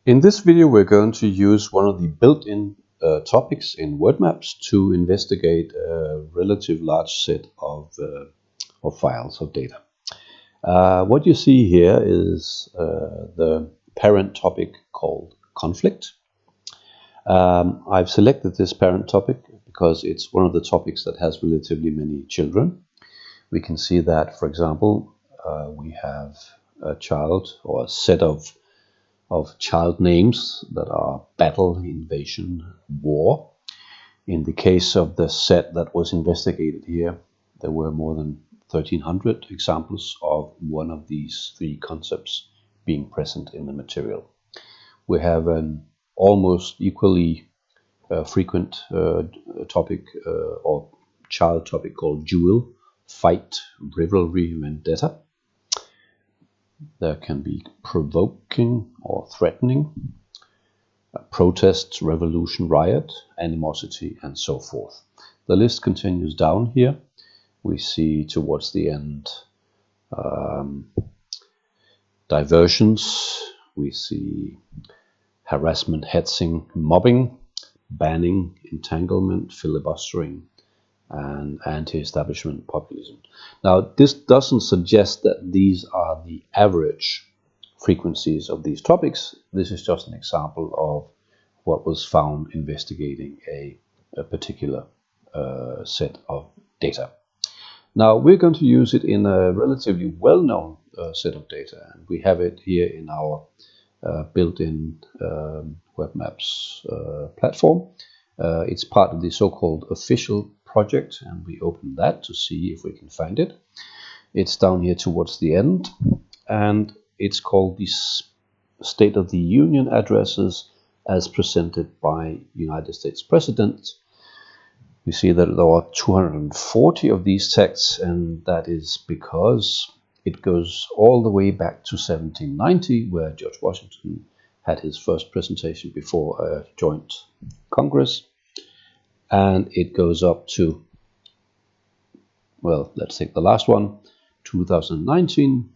In this video, we're going to use one of the built-in topics in WordMaps to investigate a relatively large set of files of data. What you see here is the parent topic called conflict. I've selected this parent topic because it's one of the topics that has relatively many children. We can see that, for example, we have a child or a set of child names that are battle, invasion, war. In the case of the set that was investigated here, there were more than 1,300 examples of one of these three concepts being present in the material. We have an almost equally frequent topic or child topic called duel, fight, rivalry, vendetta. There can be provoking or threatening, protests, revolution, riot, animosity, and so forth. The list continues down here. We see towards the end diversions. We see harassment, hetzing, mobbing, banning, entanglement, filibustering, and anti-establishment populism. Now, this doesn't suggest that these are the average frequencies of these topics. This is just an example of what was found investigating a particular set of data. Now, we're going to use it in a relatively well-known set of data, and we have it here in our built-in WordMaps platform. It's part of the so-called official project, and we open that to see if we can find it. It's down here towards the end, and it's called the State of the Union addresses as presented by United States President. We see that there are 240 of these texts, and that is because it goes all the way back to 1790, where George Washington had his first presentation before a joint Congress. And it goes up to, well, let's take the last one, 2019,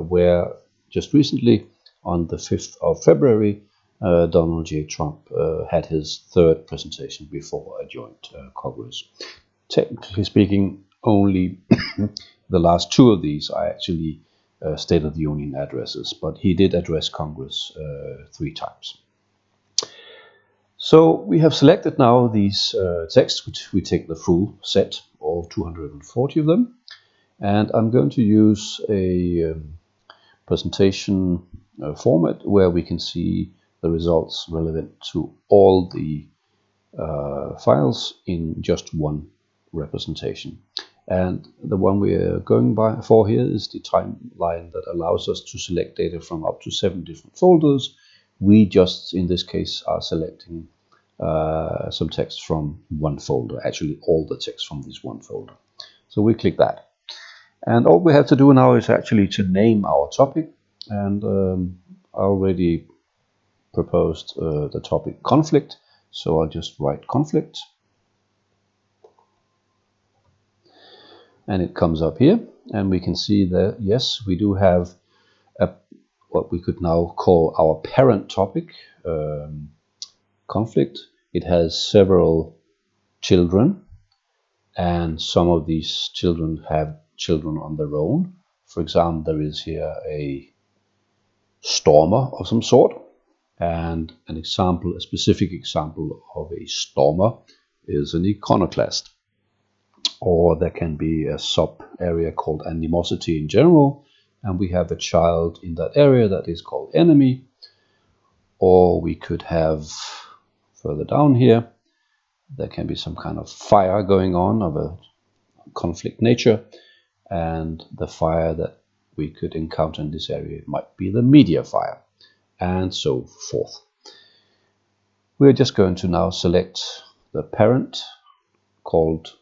where just recently, on the 5th of February, Donald J. Trump had his third presentation before a joint Congress. Technically speaking, only the last two of these are actually State of the Union addresses, but he did address Congress 3 times. So we have selected now these texts, which we take the full set, all 240 of them, and I'm going to use a presentation format where we can see the results relevant to all the files in just one representation. And the one we are going for here is the timeline that allows us to select data from up to 7 different folders. We just, in this case, are selecting some text from one folder, actually all the text from this one folder. So we click that. And all we have to do now is actually to name our topic. And I already proposed the topic conflict. So I'll just write conflict. And it comes up here. And we can see that, yes, we do have what we could now call our parent topic, conflict. It has several children, and some of these children have children on their own. For example, there is here a stormer of some sort, and a specific example of a stormer is an iconoclast. Or there can be a sub area called animosity in general, and we have a child in that area that is called enemy. Or we could have further down here, there can be some kind of fire going on of a conflict nature, and the fire that we could encounter in this area might be the media fire, and so forth. We're just going to now select the parent called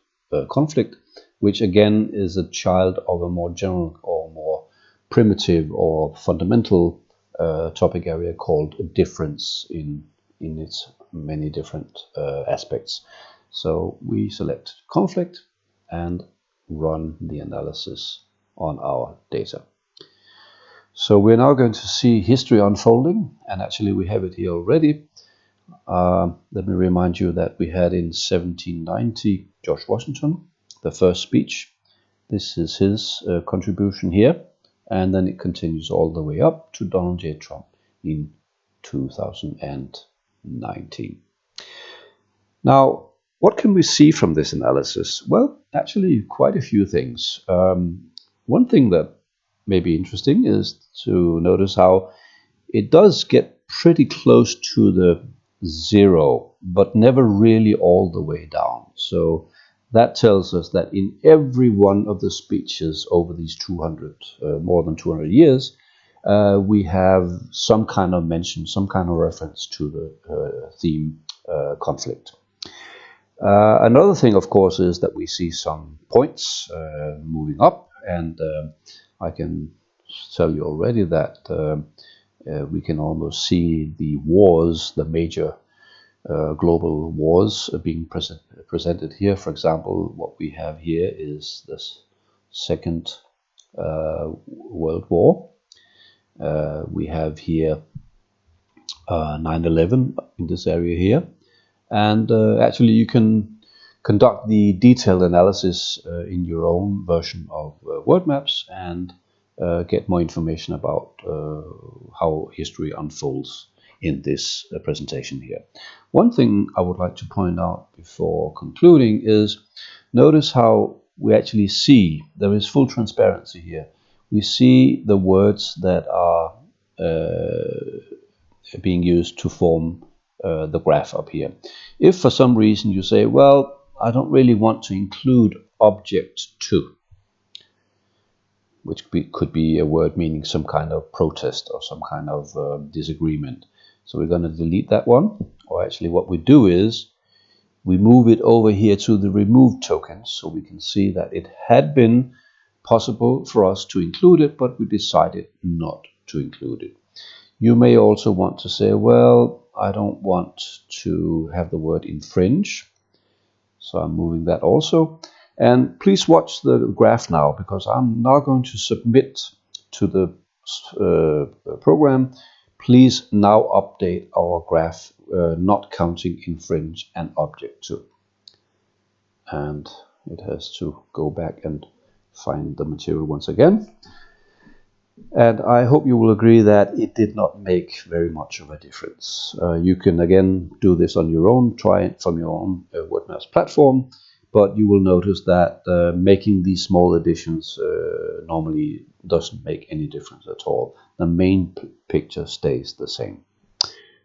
conflict, which again is a child of a more general or more primitive or fundamental topic area called a difference in its many different aspects. So we select conflict and run the analysis on our data. So we're now going to see history unfolding, and actually we have it here already. Let me remind you that we had in 1790 George Washington, the first speech. This is his contribution here, and then it continues all the way up to Donald J. Trump in 2019. Now, what can we see from this analysis? Well, actually quite a few things. One thing that may be interesting is to notice how it does get pretty close to the zero, but never really all the way down. So that tells us that in every one of the speeches over these more than 200 years, we have some kind of mention, some kind of reference to the theme conflict. Another thing, of course, is that we see some points moving up, and I can tell you already that we can almost see the wars, the major global wars being presented here. For example, what we have here is this Second World War. We have here 9/11 in this area here. And actually you can conduct the detailed analysis in your own version of WordMaps and get more information about how history unfolds in this presentation here. One thing I would like to point out before concluding is notice how we actually see there is full transparency here. We see the words that are being used to form the graph up here. If for some reason you say, well, I don't really want to include object 2, which could be a word meaning some kind of protest or some kind of disagreement. So we're going to delete that one. Or actually what we do is we move it over here to the remove tokens, so we can see that it had been possible for us to include it, but we decided not to include it. You may also want to say, well, I don't want to have the word infringe, so I'm moving that also. And please watch the graph now, because I'm now going to submit to the program. Please now update our graph, not counting infringe and object 2. And it has to go back and find the material once again. And I hope you will agree that it did not make very much of a difference. You can again do this on your own, try it from your own WordMaps platform, but you will notice that making these small additions normally doesn't make any difference at all. The main picture stays the same.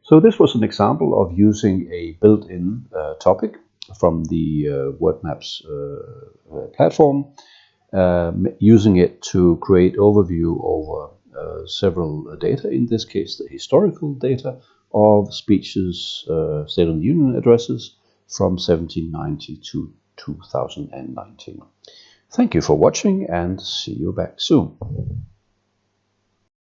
So this was an example of using a built-in topic from the WordMaps platform. Using it to create overview over several data, in this case the historical data of speeches, State of the Union addresses from 1790 to 2019. Thank you for watching and see you back soon.